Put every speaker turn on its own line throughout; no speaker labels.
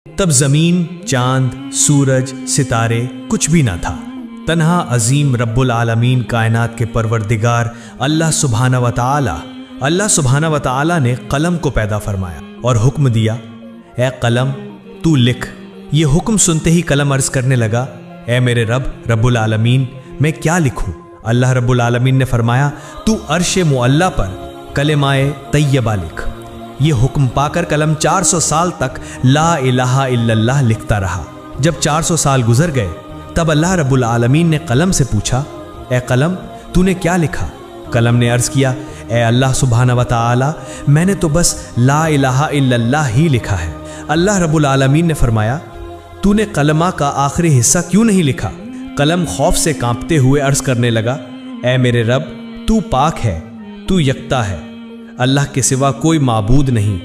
تب زمین، چاند، سورج، ستارے کچھ بھی نہ تھا۔ تنہا عظیم رب العالمین کائنات کے پروردگار اللہ سبحانہ و تعالی نے قلم کو پیدا فرمایا اور حکم دیا، اے قلم تو لکھ۔ یہ حکم سنتے ہی قلم عرض کرنے لگا، اے میرے رب العالمین، میں کیا لکھوں؟ اللہ رب العالمین نے فرمایا، تو عرش معلی پر کلمہ طیبہ لکھ۔ یہ حکم پا کر قلم 400 سال تک لا الہ الا اللہ لکھتا رہا۔ جب 400 سال گزر گئے تب اللہ رب العالمین نے قلم سے پوچھا، اے قلم تو نے کیا لکھا؟ قلم نے عرض کیا، اے اللہ سبحانہ و تعالی، میں نے تو بس لا الہ الا اللہ ہی لکھا ہے۔ اللہ رب العالمین نے فرمایا، تو نے کلمہ کا آخری حصہ کیوں نہیں لکھا؟ قلم خوف سے کانپتے ہوئے عرض کرنے لگا، اے میرے رب تو پاک ہے، تو یکتا ہے، اللہ کے سوا کوئی معبود نہیں۔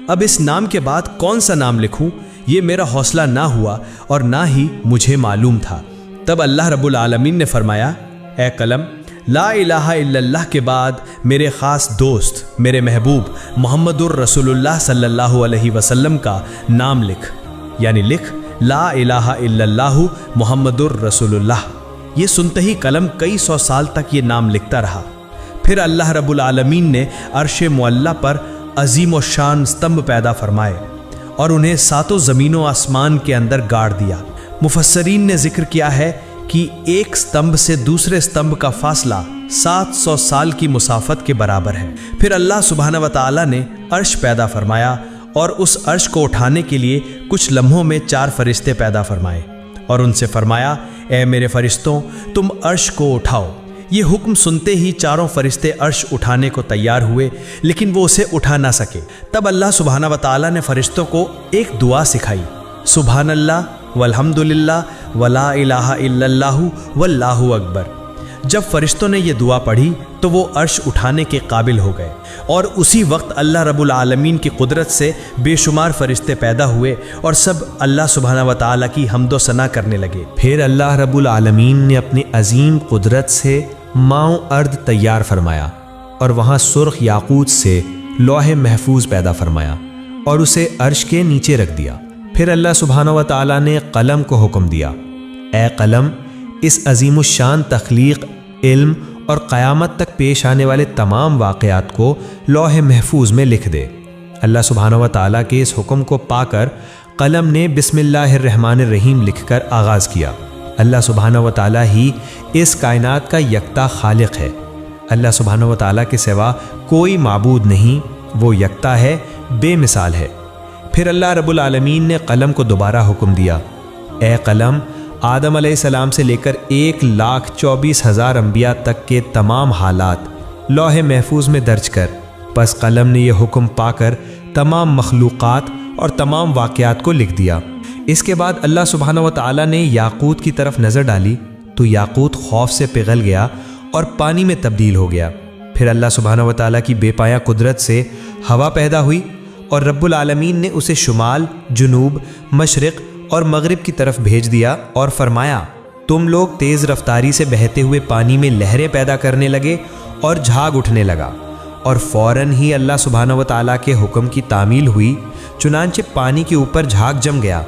اب اس نام کے بعد کون سا نام لکھوں؟ یہ میرا حوصلہ نہ ہوا اور نہ ہی مجھے معلوم تھا۔ تب اللہ رب العالمین نے فرمایا، اے قلم، لا الہ الا اللہ کے بعد میرے خاص دوست، میرے محبوب محمد الرسول اللہ صلی اللہ علیہ وسلم کا نام لکھ، یعنی لکھ لا الہ الا اللہ محمد الرسول اللہ۔ یہ سنتے ہی قلم کئی سو سال تک یہ نام لکھتا رہا۔ پھر اللہ رب العالمین نے عرش معلی پر عظیم و شان استمبھ پیدا فرمائے اور انہیں 7 زمین و آسمان کے اندر گاڑ دیا۔ مفسرین نے ذکر کیا ہے کہ ایک استمبھ سے دوسرے استمبھ کا فاصلہ 700 سال کی مسافت کے برابر ہے۔ پھر اللہ سبحانہ و تعالی نے عرش پیدا فرمایا اور اس عرش کو اٹھانے کے لیے کچھ لمحوں میں 4 فرشتے پیدا فرمائے اور ان سے فرمایا، اے میرے فرشتوں، تم عرش کو اٹھاؤ۔ یہ حکم سنتے ہی 4 فرشتے عرش اٹھانے کو تیار ہوئے، لیکن وہ اسے اٹھا نہ سکے۔ تب اللہ سبحانہ و تعالی نے فرشتوں کو ایک دعا سکھائی، سبحان اللہ والحمد للہ ولا الہ الا اللہ واللہ اکبر۔ جب فرشتوں نے یہ دعا پڑھی تو وہ عرش اٹھانے کے قابل ہو گئے، اور اسی وقت اللہ رب العالمین کی قدرت سے بے شمار فرشتے پیدا ہوئے اور سب اللہ سبحانہ و تعالیٰ کی حمد و ثنا کرنے لگے۔ پھر اللہ رب العالمین نے اپنی عظیم قدرت سے ماؤں ارد تیار فرمایا اور وہاں سرخ یاقوت سے لوح محفوظ پیدا فرمایا اور اسے عرش کے نیچے رکھ دیا۔ پھر اللہ سبحانہ و تعالیٰ نے قلم کو حکم دیا، اے قلم، اس عظیم الشان تخلیق، علم اور قیامت تک پیش آنے والے تمام واقعات کو لوح محفوظ میں لکھ دے۔ اللہ سبحانہ و تعالیٰ کے اس حکم کو پا کر قلم نے بسم اللہ الرحمن الرحیم لکھ کر آغاز کیا۔ اللہ سبحانہ و تعالیٰ ہی اس کائنات کا یکتا خالق ہے۔ اللہ سبحانہ و تعالیٰ کے سوا کوئی معبود نہیں، وہ یکتا ہے، بے مثال ہے۔ پھر اللہ رب العالمین نے قلم کو دوبارہ حکم دیا، اے قلم، آدم علیہ السلام سے لے کر 1,24,000 انبیاء تک کے تمام حالات لوح محفوظ میں درج کر۔ پس قلم نے یہ حکم پا کر تمام مخلوقات اور تمام واقعات کو لکھ دیا۔ اس کے بعد اللہ سبحانہ و تعالیٰ نے یاقوت کی طرف نظر ڈالی تو یاقوت خوف سے پگھل گیا اور پانی میں تبدیل ہو گیا۔ پھر اللہ سبحانہ و تعالیٰ کی بے پایہ قدرت سے ہوا پیدا ہوئی اور رب العالمین نے اسے شمال، جنوب، مشرق اور مغرب کی طرف بھیج دیا اور فرمایا، تم لوگ تیز رفتاری سے بہتے ہوئے پانی میں لہریں پیدا کرنے لگے اور جھاگ اٹھنے لگا، اور فوراً ہی اللہ سبحانہ و تعالیٰ کے حکم کی تعمیل ہوئی، چنانچہ پانی کے اوپر جھاگ جم گیا،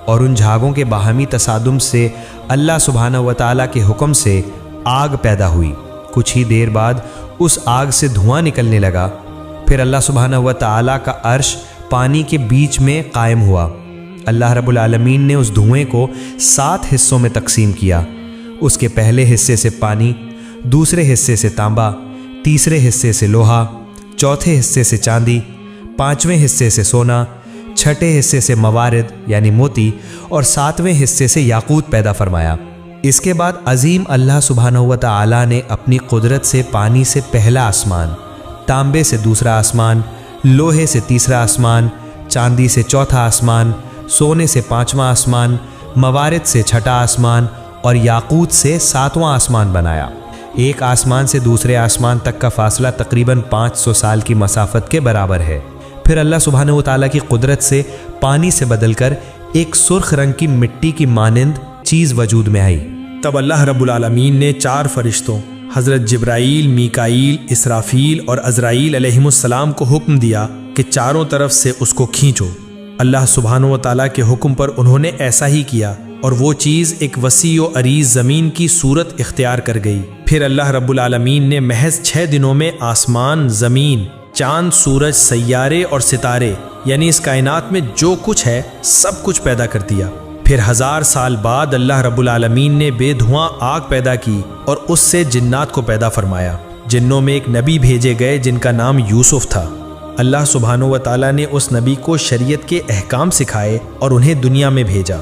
اور ان جھاگوں کے باہمی تصادم سے اللہ سبحانہ و تعالیٰ کے حکم سے آگ پیدا ہوئی۔ کچھ ہی دیر بعد اس آگ سے دھواں نکلنے لگا۔ پھر اللہ سبحانہ و تعالیٰ کا عرش پانی کے بیچ میں قائم ہوا۔ اللہ رب العالمین نے اس دھوئیں کو 7 حصوں میں تقسیم کیا۔ اس کے پہلے حصے سے پانی، دوسرے حصے سے تانبا، تیسرے حصے سے لوہا، چوتھے حصے سے چاندی، 5ویں حصے سے سونا، 6ٹھے حصے سے موارد یعنی موتی، اور 7ویں حصے سے یاقوت پیدا فرمایا۔ اس کے بعد عظیم اللہ سبحانہ و تعالیٰ نے اپنی قدرت سے پانی سے پہلا آسمان، تانبے سے دوسرا آسمان، لوہے سے تیسرا آسمان، چاندی سے چوتھا آسمان، سونے سے 5واں آسمان، موارد سے 6ٹھا آسمان اور یاقوت سے 7واں آسمان بنایا۔ ایک آسمان سے دوسرے آسمان تک کا فاصلہ تقریباً 500 سال کی مسافت کے برابر ہے۔ پھر اللہ سبحانہ و تعالیٰ کی قدرت سے پانی سے بدل کر ایک سرخ رنگ کی مٹی کی مانند چیز وجود میں آئی۔
تب اللہ رب العالمین نے 4 فرشتوں حضرت جبرائیل، میکائیل، اسرافیل اور عزرائیل علیہم السلام کو حکم دیا کہ چاروں طرف سے اس کو کھینچو۔ اللہ سبحانہ و تعالیٰ کے حکم پر انہوں نے ایسا ہی کیا اور وہ چیز ایک وسیع و عریض زمین کی صورت اختیار کر گئی۔ پھر اللہ رب العالمین نے محض 6 دنوں میں آسمان، زمین، چاند، سورج، سیارے اور ستارے یعنی اس کائنات میں جو کچھ ہے سب کچھ پیدا کر دیا۔ پھر 1000 سال بعد اللہ رب العالمین نے بے دھواں آگ پیدا کی اور اس سے جنات کو پیدا فرمایا۔ جنوں میں ایک نبی بھیجے گئے جن کا نام یوسف تھا۔ اللہ سبحانہ و تعالیٰ نے اس نبی کو شریعت کے احکام سکھائے اور انہیں دنیا میں بھیجا۔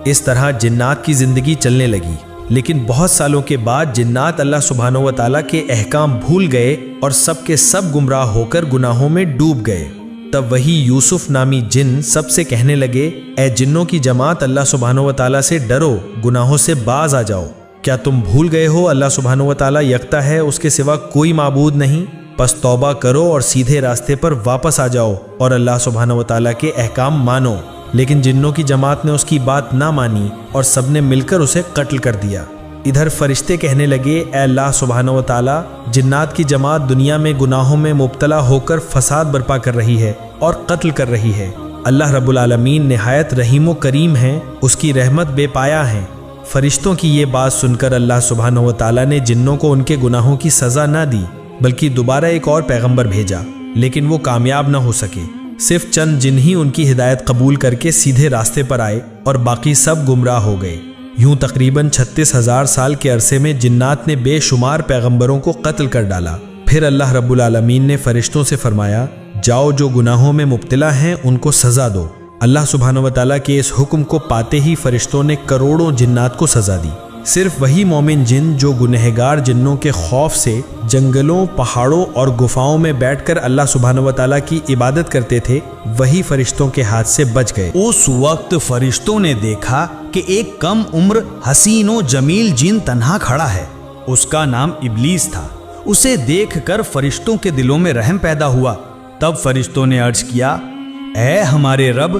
اس طرح جنات کی زندگی چلنے لگی، لیکن بہت سالوں کے بعد جنات اللہ سبحانہ و تعالیٰ کے احکام بھول گئے اور سب کے سب گمراہ ہو کر گناہوں میں ڈوب گئے۔ تب وہی یوسف نامی جن سب سے کہنے لگے، اے جنوں کی جماعت، اللہ سبحانہ و تعالیٰ سے ڈرو، گناہوں سے باز آ جاؤ۔ کیا تم بھول گئے ہو اللہ سبحانہ و تعالیٰ یکتا ہے، اس کے سوا کوئی معبود نہیں؟ پس توبہ کرو اور سیدھے راستے پر واپس آ جاؤ اور اللہ سبحانہ و تعالیٰ کے احکام مانو۔ لیکن جنوں کی جماعت نے اس کی بات نہ مانی اور سب نے مل کر اسے قتل کر دیا۔ ادھر فرشتے کہنے لگے، اے اللہ سبحانہ و تعالیٰ، جنات کی جماعت دنیا میں گناہوں میں مبتلا ہو کر فساد برپا کر رہی ہے اور قتل کر رہی ہے۔ اللہ رب العالمین نہایت رحیم و کریم ہیں، اس کی رحمت بے پایہ ہے۔ فرشتوں کی یہ بات سن کر اللہ سبحانہ و تعالیٰ نے جنوں کو ان کے گناہوں کی سزا نہ دی، بلکہ دوبارہ ایک اور پیغمبر بھیجا، لیکن وہ کامیاب نہ ہو سکے۔ صرف چند جن ہی ان کی ہدایت قبول کر کے سیدھے راستے پر آئے اور باقی سب گمراہ ہو گئے۔ یوں تقریباً 36,000 سال کے عرصے میں جنات نے بے شمار پیغمبروں کو قتل کر ڈالا۔ پھر اللہ رب العالمین نے فرشتوں سے فرمایا، جاؤ جو گناہوں میں مبتلا ہیں ان کو سزا دو۔ اللہ سبحانہ و تعالیٰ کے اس حکم کو پاتے ہی فرشتوں نے کروڑوں جنات کو سزا دی۔ صرف وہی مومن جن جو گنہگار جنوں کے خوف سے جنگلوں، پہاڑوں اور گفاؤں میں بیٹھ کر اللہ سبحانہ و تعالیٰ کی عبادت کرتے تھے، وہی فرشتوں کے ہاتھ سے بچ گئے۔
اس وقت فرشتوں نے دیکھا کہ ایک کم عمر حسین و جمیل جن تنہا کھڑا ہے۔ اس کا نام ابلیس تھا۔ اسے دیکھ کر فرشتوں کے دلوں میں رحم پیدا ہوا۔ تب فرشتوں نے عرض کیا، اے ہمارے رب،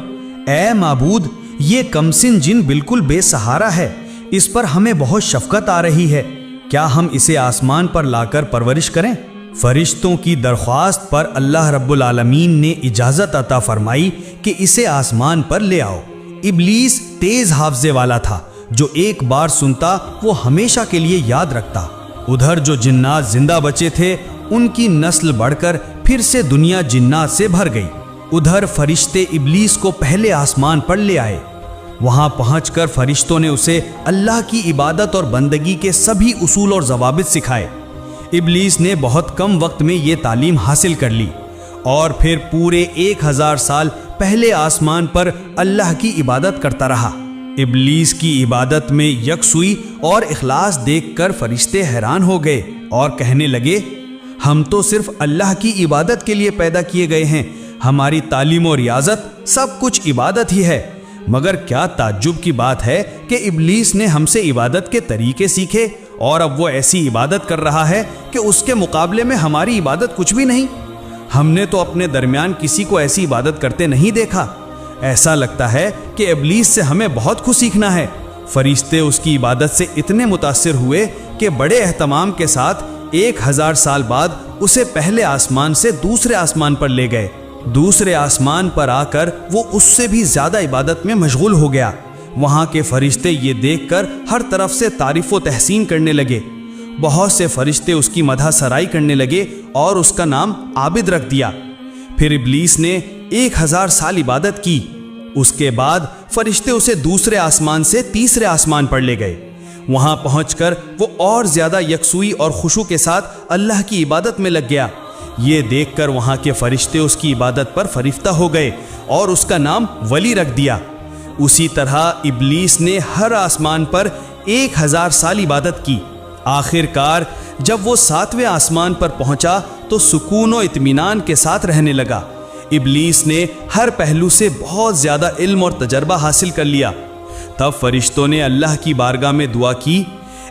اے معبود، یہ کمسن جن بالکل بے سہارا ہے، اس پر ہمیں بہت شفقت آ رہی ہے، کیا ہم اسے آسمان پر لا کر پرورش کریں؟ فرشتوں کی درخواست پر اللہ رب العالمین نے اجازت عطا فرمائی کہ اسے آسمان پر لے آؤ۔ ابلیس تیز حافظے والا تھا، جو ایک بار سنتا وہ ہمیشہ کے لیے یاد رکھتا۔ ادھر جو جنات زندہ بچے تھے ان کی نسل بڑھ کر پھر سے دنیا جنات سے بھر گئی۔ ادھر فرشتے ابلیس کو پہلے آسمان پر لے آئے۔ وہاں پہنچ کر فرشتوں نے اسے اللہ کی عبادت اور بندگی کے سبھی اصول اور ضوابط سکھائے۔ ابلیس نے بہت کم وقت میں یہ تعلیم حاصل کر لی اور پھر پورے 1000 سال پہلے آسمان پر اللہ کی عبادت کرتا رہا۔ ابلیس کی عبادت میں یکسوئی اور اخلاص دیکھ کر فرشتے حیران ہو گئے اور کہنے لگے، ہم تو صرف اللہ کی عبادت کے لیے پیدا کیے گئے ہیں، ہماری تعلیم و ریاضت سب کچھ عبادت ہی ہے۔ مگر کیا تعجب کی بات ہے کہ ابلیس نے ہم سے عبادت کے طریقے سیکھے اور اب وہ ایسی عبادت کر رہا ہے کہ اس کے مقابلے میں ہماری عبادت کچھ بھی نہیں۔ ہم نے تو اپنے درمیان کسی کو ایسی عبادت کرتے نہیں دیکھا۔ ایسا لگتا ہے کہ ابلیس سے ہمیں بہت کچھ سیکھنا ہے۔ فرشتے اس کی عبادت سے اتنے متاثر ہوئے کہ بڑے اہتمام کے ساتھ 1000 سال بعد اسے پہلے آسمان سے دوسرے آسمان پر لے گئے۔ دوسرے آسمان پر آ کر وہ اس سے بھی زیادہ عبادت میں مشغول ہو گیا۔ وہاں کے فرشتے یہ دیکھ کر ہر طرف سے تعریف و تحسین کرنے لگے۔ بہت سے فرشتے اس کی مدح سرائی کرنے لگے اور اس کا نام عابد رکھ دیا۔ پھر ابلیس نے 1000 سال عبادت کی۔ اس کے بعد فرشتے اسے دوسرے آسمان سے تیسرے آسمان پر لے گئے۔ وہاں پہنچ کر وہ اور زیادہ یکسوئی اور خشوع کے ساتھ اللہ کی عبادت میں لگ گیا۔ یہ دیکھ کر وہاں کے فرشتے اس کی عبادت پر فریفتہ ہو گئے اور اس کا نام ولی رکھ دیا۔ اسی طرح ابلیس نے ہر آسمان پر 1000 سال عبادت کی۔ آخر کار جب وہ 7ویں آسمان پر پہنچا تو سکون و اطمینان کے ساتھ رہنے لگا۔ ابلیس نے ہر پہلو سے بہت زیادہ علم اور تجربہ حاصل کر لیا۔ تب فرشتوں نے اللہ کی بارگاہ میں دعا کی،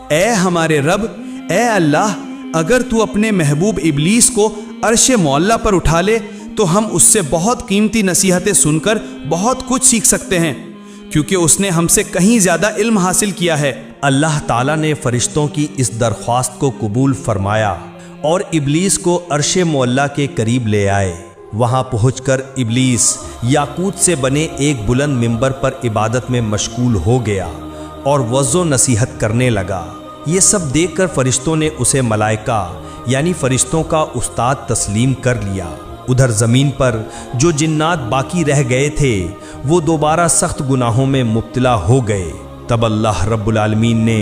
اے ہمارے رب، اے اللہ، اگر تو اپنے محبوب ابلیس کو عرش معلی پر اٹھا لے تو ہم اس سے بہت قیمتی نصیحتیں سن کر بہت کچھ سیکھ سکتے ہیں، کیونکہ اس نے ہم سے کہیں زیادہ علم حاصل کیا ہے۔
اللہ تعالیٰ نے فرشتوں کی اس درخواست کو قبول فرمایا اور ابلیس کو عرش معلی کے قریب لے آئے۔
وہاں پہنچ کر ابلیس یاقوت سے بنے ایک بلند ممبر پر عبادت میں مشغول ہو گیا اور وعظ و نصیحت کرنے لگا۔ یہ سب دیکھ کر فرشتوں نے اسے ملائکہ یعنی فرشتوں کا استاد تسلیم کر لیا۔ ادھر زمین پر جو جنات باقی رہ گئے تھے وہ دوبارہ سخت گناہوں میں مبتلا ہو گئے۔ تب اللہ رب العالمین نے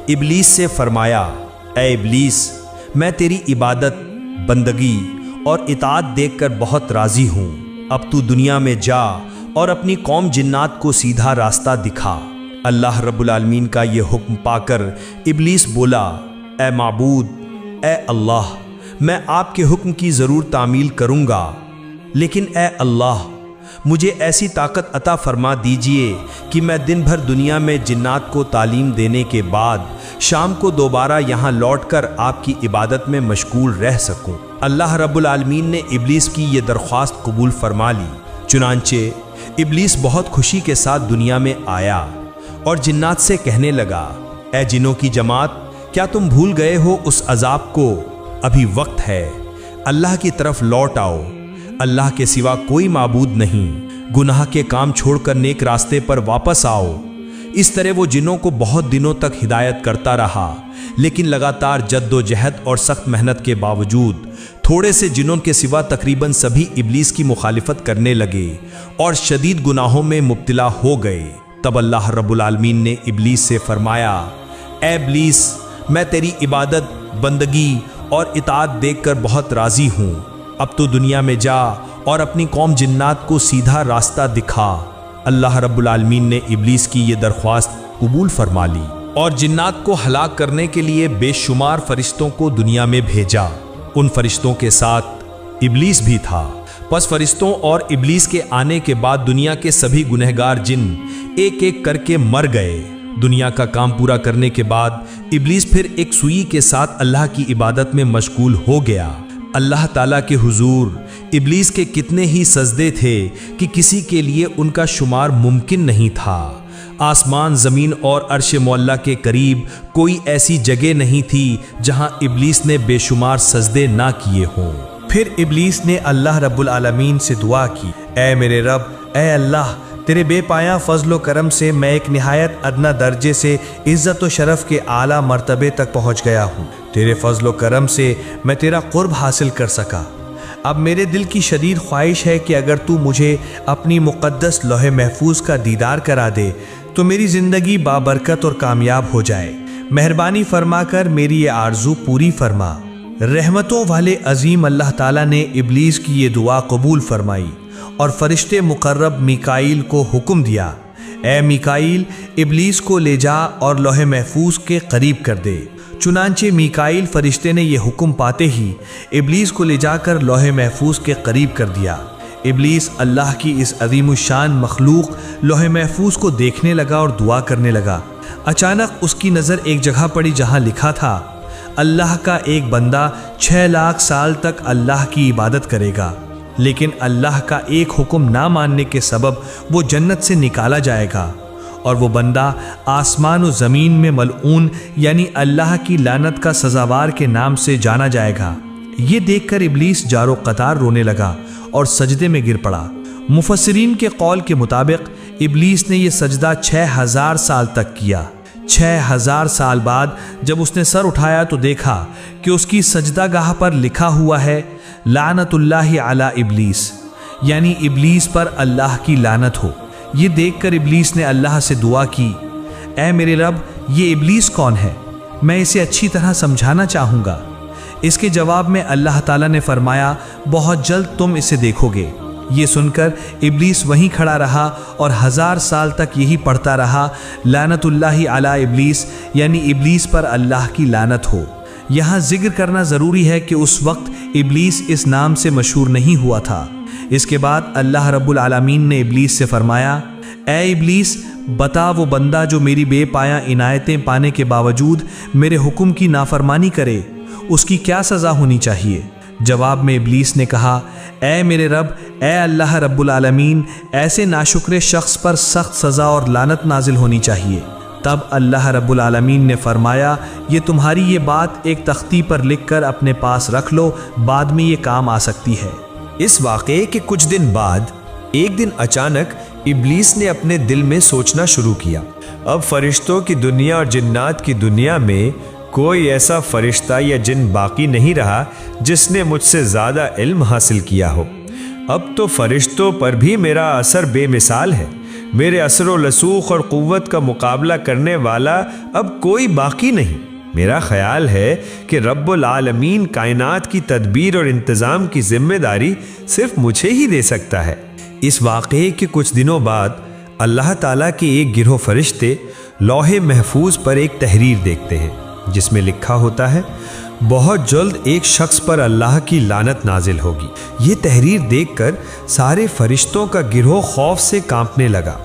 ابلیس سے فرمایا، اے ابلیس، میں تیری عبادت، بندگی اور اطاعت دیکھ کر بہت راضی ہوں۔ اب تو دنیا میں جا اور اپنی قوم جنات کو سیدھا راستہ دکھا۔ اللہ رب العالمین کا یہ حکم پا کر ابلیس بولا، اے معبود، اے اللہ، میں آپ کے حکم کی ضرور تعمیل کروں گا، لیکن اے اللہ، مجھے ایسی طاقت عطا فرما دیجئے کہ میں دن بھر دنیا میں جنات کو تعلیم دینے کے بعد شام کو دوبارہ یہاں لوٹ کر آپ کی عبادت میں مشغول رہ سکوں۔ اللہ رب العالمین نے ابلیس کی یہ درخواست قبول فرما لی۔ چنانچہ ابلیس بہت خوشی کے ساتھ دنیا میں آیا اور جنات سے کہنے لگا، اے جنوں کی جماعت، کیا تم بھول گئے ہو اس عذاب کو؟ ابھی وقت ہے، اللہ کی طرف لوٹ آؤ۔ اللہ کے سوا کوئی معبود نہیں، گناہ کے کام چھوڑ کر نیک راستے پر واپس آؤ۔ اس طرح وہ جنوں کو بہت دنوں تک ہدایت کرتا رہا، لیکن لگاتار جد و جہد اور سخت محنت کے باوجود تھوڑے سے جنوں کے سوا تقریباً سبھی ابلیس کی مخالفت کرنے لگے اور شدید گناہوں میں مبتلا ہو گئے۔ تب اللہ رب العالمین نے ابلیس سے فرمایا، اے ابلیس، میں تیری عبادت، بندگی اور اطاعت دیکھ کر بہت راضی ہوں۔ اب تو دنیا میں جا اور اپنی قوم جنات کو سیدھا راستہ دکھا۔ اللہ رب العالمین نے ابلیس کی یہ درخواست قبول فرما لی اور جنات کو ہلاک کرنے کے لیے بے شمار فرشتوں کو دنیا میں بھیجا۔ ان فرشتوں کے ساتھ ابلیس بھی تھا۔ پس فرشتوں اور ابلیس کے آنے کے بعد دنیا کے سبھی گنہگار جن ایک ایک کر کے مر گئے۔ دنیا کا کام پورا کرنے کے بعد ابلیس پھر ایک سوئی کے ساتھ اللہ کی عبادت میں مشغول ہو گیا۔ اللہ تعالیٰ کے حضور ابلیس کے کتنے ہی سجدے تھے کہ کسی کے لیے ان کا شمار ممکن نہیں تھا۔ آسمان، زمین اور عرش معلیٰ کے قریب کوئی ایسی جگہ نہیں تھی جہاں ابلیس نے بے شمار سجدے نہ کیے ہوں۔
پھر ابلیس نے اللہ رب العالمین سے دعا کی، اے میرے رب، اے اللہ، تیرے بے پایاں فضل و کرم سے میں ایک نہایت ادنا درجے سے عزت و شرف کے اعلیٰ مرتبے تک پہنچ گیا ہوں۔ تیرے فضل و کرم سے میں تیرا قرب حاصل کر سکا۔ اب میرے دل کی شدید خواہش ہے کہ اگر تو مجھے اپنی مقدس لوح محفوظ کا دیدار کرا دے تو میری زندگی بابرکت اور کامیاب ہو جائے۔ مہربانی فرما کر میری یہ آرزو پوری فرما۔ رحمتوں والے عظیم اللہ تعالیٰ نے ابلیس کی یہ دعا قبول فرمائی اور فرشتے مقرب میکائیل کو حکم دیا، اے میکائیل، ابلیس کو لے جا اور لوح محفوظ کے قریب کر دے۔ چنانچہ میکائیل فرشتے نے یہ حکم پاتے ہی ابلیس کو لے جا کر لوح محفوظ کے قریب کر دیا۔ ابلیس اللہ کی اس عظیم الشان مخلوق لوح محفوظ کو دیکھنے لگا اور دعا کرنے لگا۔ اچانک اس کی نظر ایک جگہ پڑی جہاں لکھا تھا، اللہ کا ایک بندہ 6 لاکھ سال تک اللہ کی عبادت کرے گا، لیکن اللہ کا ایک حکم نہ ماننے کے سبب وہ جنت سے نکالا جائے گا، اور وہ بندہ آسمان و زمین میں ملعون یعنی اللہ کی لعنت کا سزاوار کے نام سے جانا جائے گا۔ یہ دیکھ کر ابلیس جارو قطار رونے لگا اور سجدے میں گر پڑا۔ مفسرین کے قول کے مطابق ابلیس نے یہ سجدہ 6000 سال تک کیا۔ 6000 سال بعد جب اس نے سر اٹھایا تو دیکھا کہ اس کی سجدہ گاہ پر لکھا ہوا ہے، لعنت اللہ علی ابلیس، یعنی ابلیس پر اللہ کی لعنت ہو۔ یہ دیکھ کر ابلیس نے اللہ سے دعا کی، اے میرے رب، یہ ابلیس کون ہے؟ میں اسے اچھی طرح سمجھانا چاہوں گا۔ اس کے جواب میں اللہ تعالیٰ نے فرمایا، بہت جلد تم اسے دیکھو گے۔ یہ سن کر ابلیس وہیں کھڑا رہا اور 1000 سال تک یہی پڑھتا رہا، لعنت اللہ علی ابلیس، یعنی ابلیس پر اللہ کی لعنت ہو۔ یہاں ذکر کرنا ضروری ہے کہ اس وقت ابلیس اس نام سے مشہور نہیں ہوا تھا۔ اس کے بعد اللہ رب العالمین نے ابلیس سے فرمایا، اے ابلیس، بتا وہ بندہ جو میری بے پایاں عنایتیں پانے کے باوجود میرے حکم کی نافرمانی کرے، اس کی کیا سزا ہونی چاہیے؟ جواب میں ابلیس نے کہا، اے میرے رب، اے اللہ رب العالمین، ایسے ناشکر شخص پر سخت سزا اور لعنت نازل ہونی چاہیے۔ تب اللہ رب العالمین نے فرمایا، یہ تمہاری یہ بات ایک تختی پر لکھ کر اپنے پاس رکھ لو، بعد میں یہ کام آ سکتی ہے۔ اس واقعے کے کچھ دن بعد ایک دن اچانک ابلیس نے اپنے دل میں سوچنا شروع کیا، اب فرشتوں کی دنیا اور جنات کی دنیا میں کوئی ایسا فرشتہ یا جن باقی نہیں رہا جس نے مجھ سے زیادہ علم حاصل کیا ہو۔ اب تو فرشتوں پر بھی میرا اثر بے مثال ہے، میرے اثر و رسوخ اور قوت کا مقابلہ کرنے والا اب کوئی باقی نہیں۔ میرا خیال ہے کہ رب العالمین کائنات کی تدبیر اور انتظام کی ذمہ داری صرف مجھے ہی دے سکتا ہے۔ اس واقعے کے کچھ دنوں بعد اللہ تعالیٰ کے ایک گروہ فرشتے لوح محفوظ پر ایک تحریر دیکھتے ہیں جس میں لکھا ہوتا ہے، بہت جلد ایک شخص پر اللہ کی لعنت نازل ہوگی۔ یہ تحریر دیکھ کر سارے فرشتوں کا گروہ خوف سے کانپنے لگا۔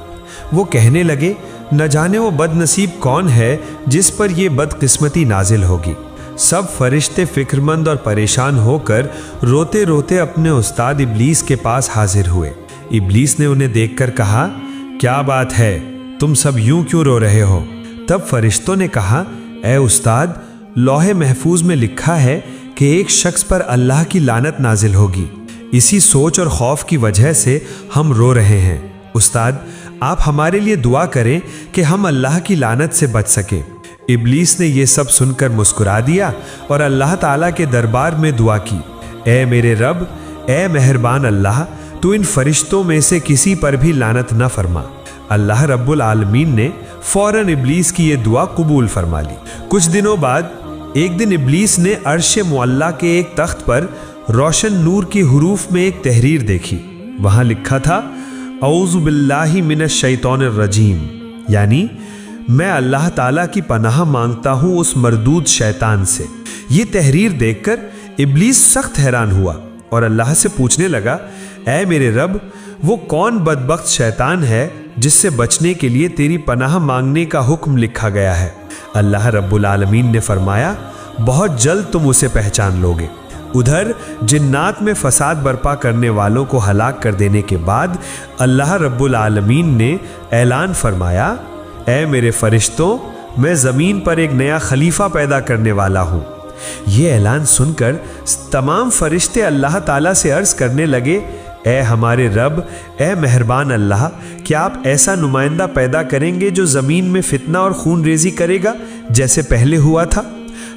وہ کہنے لگے، نہ جانے وہ بد نصیب کون ہے جس پر یہ بدقسمتی نازل ہوگی۔ سب فرشتے فکرمند اور پریشان ہو کر روتے روتے اپنے استاد ابلیس کے پاس حاضر ہوئے۔ ابلیس نے انہیں دیکھ کر کہا، کیا بات ہے، تم سب یوں کیوں رو رہے ہو؟ تب فرشتوں نے کہا، اے استاد، لوح محفوظ میں لکھا ہے کہ ایک شخص پر اللہ کی لعنت نازل ہوگی، اسی سوچ اور خوف کی وجہ سے ہم رو رہے ہیں۔ استاد، آپ ہمارے لیے دعا کریں کہ ہم اللہ کی لعنت سے بچ سکیں۔ ابلیس نے یہ سب سن کر مسکرا دیا اور اللہ تعالیٰ کے دربار میں دعا کی، اے میرے رب، اے مہربان اللہ، تو ان فرشتوں میں سے کسی پر بھی لعنت نہ فرما۔ اللہ رب العالمین نے فوراً ابلیس کی یہ دعا قبول فرما لی۔ کچھ دنوں بعد ایک دن ابلیس نے عرش معلیٰ کے ایک تخت پر روشن نور کی حروف میں ایک تحریر دیکھی۔ وہاں لکھا تھا، اعوذ باللہ من الشیطان الرجیم، یعنی میں اللہ تعالیٰ کی پناہ مانگتا ہوں اس مردود شیطان سے۔ یہ تحریر دیکھ کر ابلیس سخت حیران ہوا اور اللہ سے پوچھنے لگا، اے میرے رب، وہ کون بدبخت شیطان ہے جس سے بچنے کے لیے تیری پناہ مانگنے کا حکم لکھا گیا ہے؟ اللہ رب العالمین نے فرمایا، بہت جلد تم اسے پہچان لوگے۔ ادھر جنات میں فساد برپا کرنے والوں کو ہلاک کر دینے کے بعد اللہ رب العالمین نے اعلان فرمایا، اے میرے فرشتوں، میں زمین پر ایک نیا خلیفہ پیدا کرنے والا ہوں۔ یہ اعلان سن کر تمام فرشتے اللہ تعالیٰ سے عرض کرنے لگے، اے ہمارے رب، اے مہربان اللہ، کیا آپ ایسا نمائندہ پیدا کریں گے جو زمین میں فتنہ اور خون ریزی کرے گا جیسے پہلے ہوا تھا؟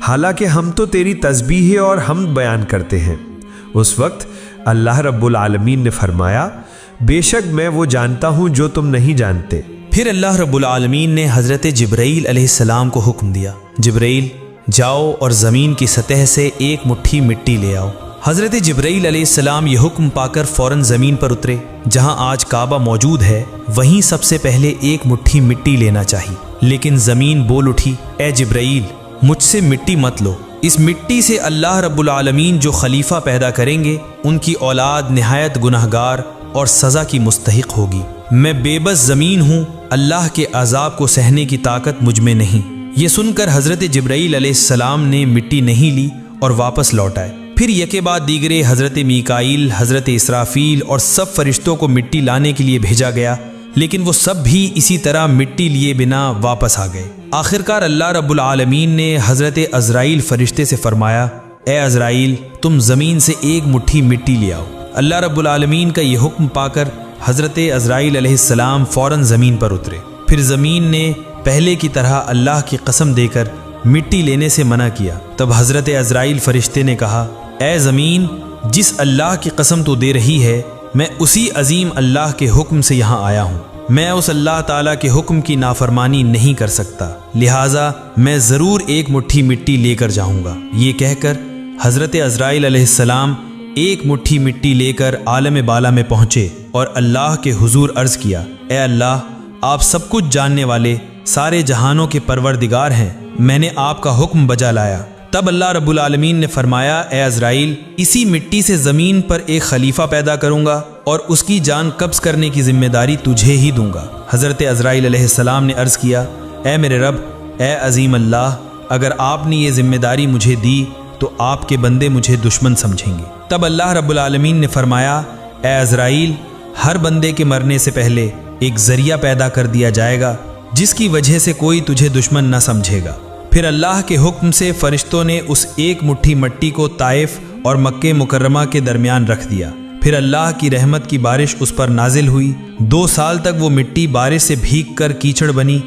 حالانکہ ہم تو تیری تسبیح اور حمد بیان کرتے ہیں۔ اس وقت اللہ رب العالمین نے فرمایا، بے شک میں وہ جانتا ہوں جو تم نہیں جانتے۔
پھر اللہ رب العالمین نے حضرت جبرائیل علیہ السلام کو حکم دیا، جبرائیل جاؤ اور زمین کی سطح سے ایک مٹھی مٹی لے آؤ۔ حضرت جبرائیل علیہ السلام یہ حکم پا کر فوراً زمین پر اترے۔ جہاں آج کعبہ موجود ہے وہیں سب سے پہلے ایک مٹھی مٹی لینا چاہیے، لیکن زمین بول اٹھی، اے جبرائیل، مجھ سے مٹی مت لو، اس مٹی سے اللہ رب العالمین جو خلیفہ پیدا کریں گے ان کی اولاد نہایت گناہگار اور سزا کی مستحق ہوگی۔ میں بے بس زمین ہوں، اللہ کے عذاب کو سہنے کی طاقت مجھ میں نہیں۔ یہ سن کر حضرت جبرائیل علیہ السلام نے مٹی نہیں لی اور واپس لوٹ آئے۔ پھر یکے بعد دیگرے حضرت میکائیل، حضرت اسرافیل اور سب فرشتوں کو مٹی لانے کے لیے بھیجا گیا، لیکن وہ سب بھی اسی طرح مٹی لیے بنا واپس آ گئے۔ آخرکار اللہ رب العالمین نے حضرت عزرائیل فرشتے سے فرمایا، اے عزرائیل، تم زمین سے ایک مٹھی مٹی لے آؤ۔ اللہ رب العالمین کا یہ حکم پا کر حضرت عزرائیل علیہ السلام فوراً زمین پر اترے۔ پھر زمین نے پہلے کی طرح اللہ کی قسم دے کر مٹی لینے سے منع کیا۔ تب حضرت عزرائیل فرشتے نے کہا، اے زمین، جس اللہ کی قسم تو دے رہی ہے، میں اسی عظیم اللہ کے حکم سے یہاں آیا ہوں۔ میں اس اللہ تعالیٰ کے حکم کی نافرمانی نہیں کر سکتا، لہٰذا میں ضرور ایک مٹھی مٹی لے کر جاؤں گا۔ یہ کہہ کر حضرت عزرائیل علیہ السلام ایک مٹھی مٹی لے کر عالم بالا میں پہنچے اور اللہ کے حضور عرض کیا، اے اللہ، آپ سب کچھ جاننے والے، سارے جہانوں کے پروردگار ہیں، میں نے آپ کا حکم بجا لایا۔ تب اللہ رب العالمین نے فرمایا، اے عزرائیل، اسی مٹی سے زمین پر ایک خلیفہ پیدا کروں گا اور اس کی جان قبض کرنے کی ذمہ داری تجھے ہی دوں گا۔ حضرت عزرائیل علیہ السلام نے عرض کیا، اے میرے رب، اے عظیم اللہ، اگر آپ نے یہ ذمہ داری مجھے دی تو آپ کے بندے مجھے دشمن سمجھیں گے۔ تب اللہ رب العالمین نے فرمایا، اے عزرائیل، ہر بندے کے مرنے سے پہلے ایک ذریعہ پیدا کر دیا جائے گا جس کی وجہ سے کوئی تجھے دشمن نہ سمجھے گا۔ پھر اللہ کے حکم سے فرشتوں نے اس ایک مٹھی مٹی کو طائف اور مکہ مکرمہ کے درمیان رکھ دیا۔ پھر اللہ کی رحمت کی بارش اس پر نازل ہوئی۔ 2 سال تک وہ مٹی بارش سے بھیگ کر کیچڑ بنی،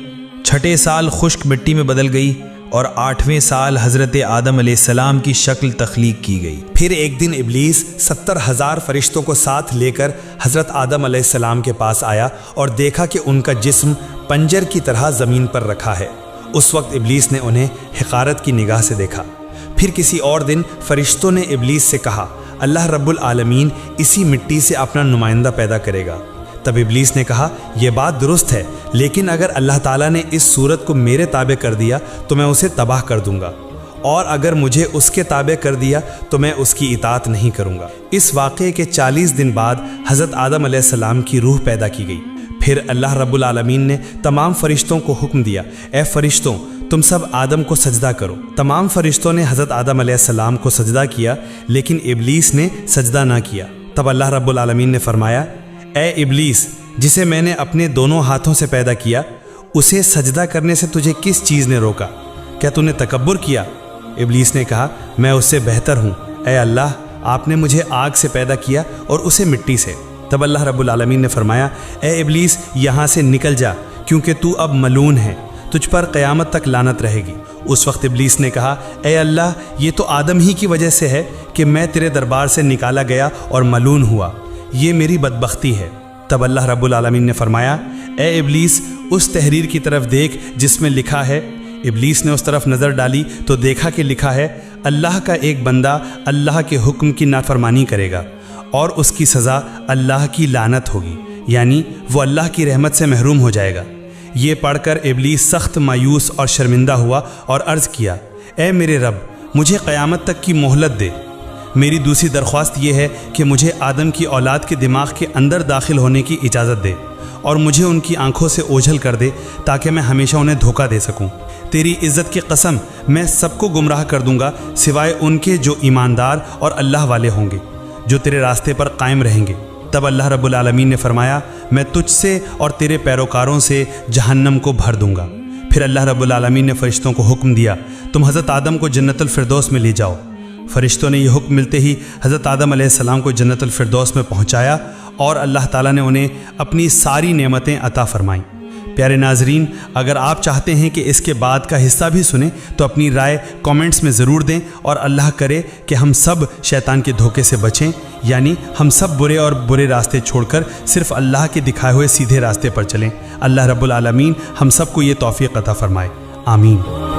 6 سال خشک مٹی میں بدل گئی، اور 8ویں سال حضرت آدم علیہ السلام کی شکل تخلیق کی گئی۔
پھر ایک دن ابلیس 70,000 فرشتوں کو ساتھ لے کر حضرت آدم علیہ السلام کے پاس آیا اور دیکھا کہ ان کا جسم پنجر کی طرح زمین پر رکھا ہے۔ اس وقت ابلیس نے انہیں حقارت کی نگاہ سے دیکھا۔ پھر کسی اور دن فرشتوں نے ابلیس سے کہا، اللہ رب العالمین اسی مٹی سے اپنا نمائندہ پیدا کرے گا۔ تب ابلیس نے کہا، یہ بات درست ہے، لیکن اگر اللہ تعالیٰ نے اس صورت کو میرے تابع کر دیا تو میں اسے تباہ کر دوں گا، اور اگر مجھے اس کے تابع کر دیا تو میں اس کی اطاعت نہیں کروں گا۔ اس واقعے کے 40 دن بعد حضرت آدم علیہ السلام کی روح پیدا کی گئی۔ پھر اللہ رب العالمین نے تمام فرشتوں کو حکم دیا، اے فرشتوں، تم سب آدم کو سجدہ کرو۔ تمام فرشتوں نے حضرت آدم علیہ السلام کو سجدہ کیا، لیکن ابلیس نے سجدہ نہ کیا۔ تب اللہ رب العالمین نے فرمایا، اے ابلیس، جسے میں نے اپنے دونوں ہاتھوں سے پیدا کیا، اسے سجدہ کرنے سے تجھے کس چیز نے روکا؟ کیا تو نے تکبر کیا؟ ابلیس نے کہا، میں اس سے بہتر ہوں۔ اے اللہ، آپ نے مجھے آگ سے پیدا کیا اور اسے مٹی سے۔ تب اللہ رب العالمین نے فرمایا، اے ابلیس، یہاں سے نکل جا، کیونکہ تو اب ملعون ہے، تجھ پر قیامت تک لعنت رہے گی۔ اس وقت ابلیس نے کہا، اے اللہ، یہ تو آدم ہی کی وجہ سے ہے کہ میں تیرے دربار سے نکالا گیا اور ملعون ہوا، یہ میری بدبختی ہے۔ تب اللہ رب العالمین نے فرمایا، اے ابلیس، اس تحریر کی طرف دیکھ جس میں لکھا ہے۔ ابلیس نے اس طرف نظر ڈالی تو دیکھا کہ لکھا ہے، اللہ کا ایک بندہ اللہ کے حکم کی نافرمانی کرے گا اور اس کی سزا اللہ کی لعنت ہوگی، یعنی وہ اللہ کی رحمت سے محروم ہو جائے گا۔ یہ پڑھ کر ابلیس سخت مایوس اور شرمندہ ہوا اور عرض کیا، اے میرے رب، مجھے قیامت تک کی مہلت دے۔ میری دوسری درخواست یہ ہے کہ مجھے آدم کی اولاد کے دماغ کے اندر داخل ہونے کی اجازت دے اور مجھے ان کی آنکھوں سے اوجھل کر دے تاکہ میں ہمیشہ انہیں دھوکہ دے سکوں۔ تیری عزت کی قسم، میں سب کو گمراہ کر دوں گا سوائے ان کے جو ایماندار اور اللہ والے ہوں گے، جو تیرے راستے پر قائم رہیں گے۔ تب اللہ رب العالمین نے فرمایا، میں تجھ سے اور تیرے پیروکاروں سے جہنم کو بھر دوں گا۔ پھر اللہ رب العالمین نے فرشتوں کو حکم دیا، تم حضرت آدم کو جنت الفردوس میں لے جاؤ۔ فرشتوں نے یہ حکم ملتے ہی حضرت آدم علیہ السلام کو جنت الفردوس میں پہنچایا اور اللہ تعالیٰ نے انہیں اپنی ساری نعمتیں عطا فرمائیں۔ پیارے ناظرین، اگر آپ چاہتے ہیں کہ اس کے بعد کا حصہ بھی سنیں تو اپنی رائے کامنٹس میں ضرور دیں، اور اللہ کرے کہ ہم سب شیطان کے دھوکے سے بچیں، یعنی ہم سب برے راستے چھوڑ کر صرف اللہ کے دکھائے ہوئے سیدھے راستے پر چلیں۔ اللہ رب العالمین ہم سب کو یہ توفیق عطا فرمائے، آمین۔